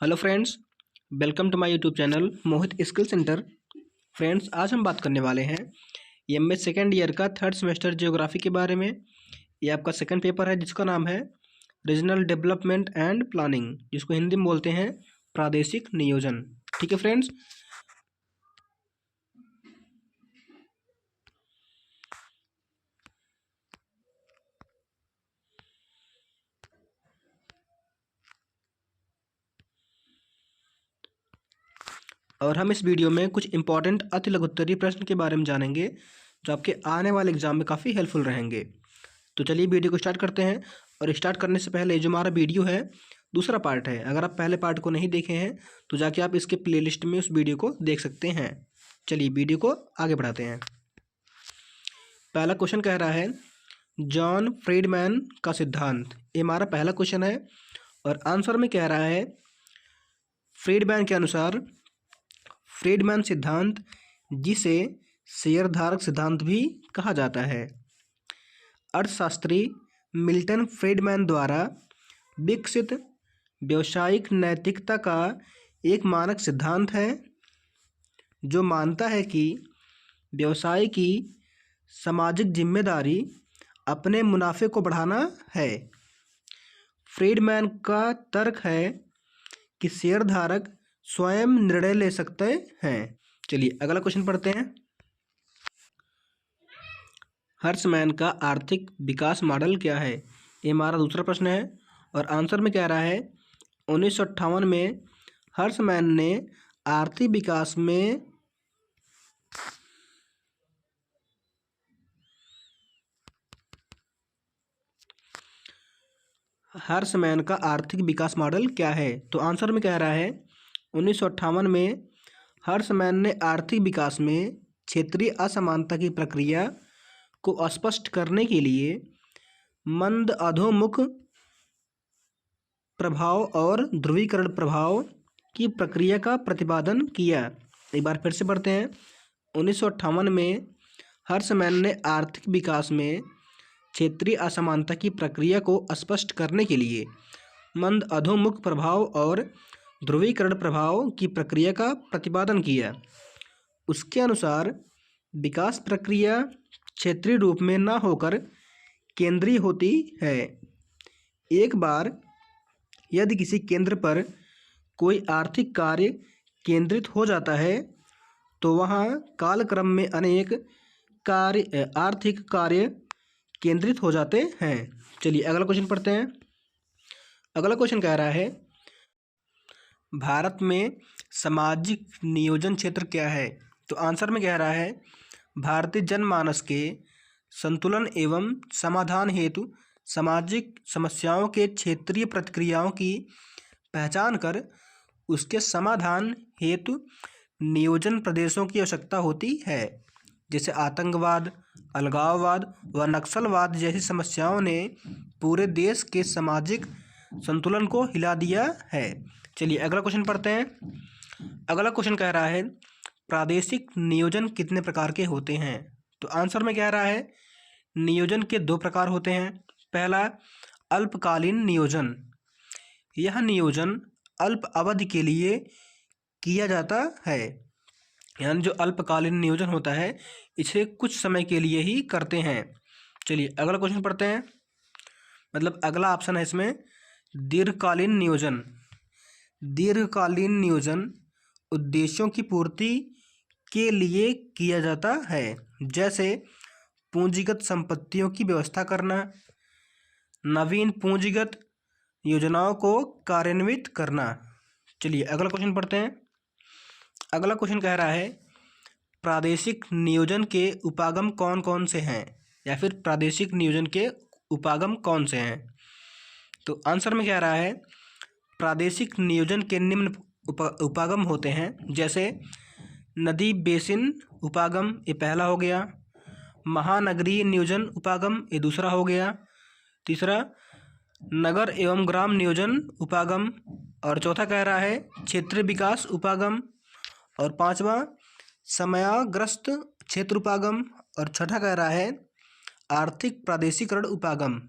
Hello friends, welcome to my YouTube channel Mohit skill centre. Friends, आज हम बात करने वाले हैं एमए सेकेंड ईयर का थर्ड सेमेस्टर ज्योग्राफी के बारे में। ये आपका सेकंड पेपर है जिसका नाम है रीजनल डेवलपमेंट एंड प्लानिंग, जिसको हिंदी में बोलते हैं प्रादेशिक नियोजन। ठीक है फ्रेंड्स, और हम इस वीडियो में कुछ इंपॉर्टेंट अति लघुत्तरीय प्रश्न के बारे में जानेंगे जो आपके आने वाले एग्जाम में काफ़ी हेल्पफुल रहेंगे। तो चलिए वीडियो को स्टार्ट करते हैं। और स्टार्ट करने से पहले जो हमारा वीडियो है दूसरा पार्ट है, अगर आप पहले पार्ट को नहीं देखे हैं तो जाके आप इसके प्लेलिस्ट में उस वीडियो को देख सकते हैं। चलिए वीडियो को आगे बढ़ाते हैं। पहला क्वेश्चन कह रहा है जॉन फ्रीडमैन का सिद्धांत। ये हमारा पहला क्वेश्चन है और आंसर में कह रहा है फ्रीडमैन के अनुसार फ्रीडमैन सिद्धांत, जिसे शेयरधारक सिद्धांत भी कहा जाता है, अर्थशास्त्री मिल्टन फ्रीडमैन द्वारा विकसित व्यावसायिक नैतिकता का एक मानक सिद्धांत है जो मानता है कि व्यवसाय की सामाजिक जिम्मेदारी अपने मुनाफे को बढ़ाना है। फ्रीडमैन का तर्क है कि शेयरधारक स्वयं निर्णय ले सकते हैं। चलिए अगला क्वेश्चन पढ़ते हैं। हर्समैन का आर्थिक विकास मॉडल क्या है? ये हमारा दूसरा प्रश्न है और आंसर में कह रहा है 1958 में हर्समैन ने आर्थिक विकास में हर्समैन का आर्थिक विकास मॉडल क्या है? तो आंसर में कह रहा है 1958 में हर्समैन ने आर्थिक विकास में क्षेत्रीय असमानता की प्रक्रिया को स्पष्ट करने के लिए मंद अधोमुख प्रभाव और ध्रुवीकरण प्रभाव की प्रक्रिया का प्रतिपादन किया। एक बार फिर से पढ़ते हैं। 1958 में हर्समैन ने आर्थिक विकास में क्षेत्रीय असमानता की प्रक्रिया को स्पष्ट करने के लिए मंद अधोमुख प्रभाव और ध्रुवीकरण प्रभाव की प्रक्रिया का प्रतिपादन किया। उसके अनुसार विकास प्रक्रिया क्षेत्रीय रूप में न होकर केंद्रीय होती है। एक बार यदि किसी केंद्र पर कोई आर्थिक कार्य केंद्रित हो जाता है तो वहाँ कालक्रम में अनेक आर्थिक कार्य केंद्रित हो जाते हैं। चलिए अगला क्वेश्चन पढ़ते हैं। अगला क्वेश्चन कह रहा है भारत में सामाजिक नियोजन क्षेत्र क्या है? तो आंसर में कह रहा है भारतीय जनमानस के संतुलन एवं समाधान हेतु सामाजिक समस्याओं के क्षेत्रीय प्रतिक्रियाओं की पहचान कर उसके समाधान हेतु नियोजन प्रदेशों की आवश्यकता होती है। जैसे आतंकवाद, अलगाववाद व नक्सलवाद जैसी समस्याओं ने पूरे देश के सामाजिक संतुलन को हिला दिया है। चलिए अगला क्वेश्चन पढ़ते हैं। अगला क्वेश्चन कह रहा है प्रादेशिक नियोजन कितने प्रकार के होते हैं? तो आंसर में कह रहा है नियोजन के दो प्रकार होते हैं। पहला अल्पकालीन नियोजन। यह नियोजन अल्प अवधि के लिए किया जाता है, यानी जो अल्पकालीन नियोजन होता है इसे कुछ समय के लिए ही करते हैं। चलिए अगला क्वेश्चन पढ़ते हैं। मतलब अगला ऑप्शन है इसमें दीर्घकालीन नियोजन। दीर्घकालीन नियोजन उद्देश्यों की पूर्ति के लिए किया जाता है, जैसे पूंजीगत संपत्तियों की व्यवस्था करना, नवीन पूंजीगत योजनाओं को कार्यान्वित करना। चलिए अगला क्वेश्चन पढ़ते हैं। अगला क्वेश्चन कह रहा है प्रादेशिक नियोजन के उपागम कौन कौन से हैं, या फिर प्रादेशिक नियोजन के उपागम कौन से हैं? तो आंसर में कह रहा है प्रादेशिक नियोजन के निम्न उपागम होते हैं, जैसे नदी बेसिन उपागम, ये पहला हो गया। महानगरीय नियोजन उपागम, ये दूसरा हो गया। तीसरा नगर एवं ग्राम नियोजन उपागम, और चौथा कह रहा है क्षेत्रीय विकास उपागम, और पांचवा समयाग्रस्त क्षेत्र उपागम, और छठा कह रहा है आर्थिक प्रादेशिकरण उपागम।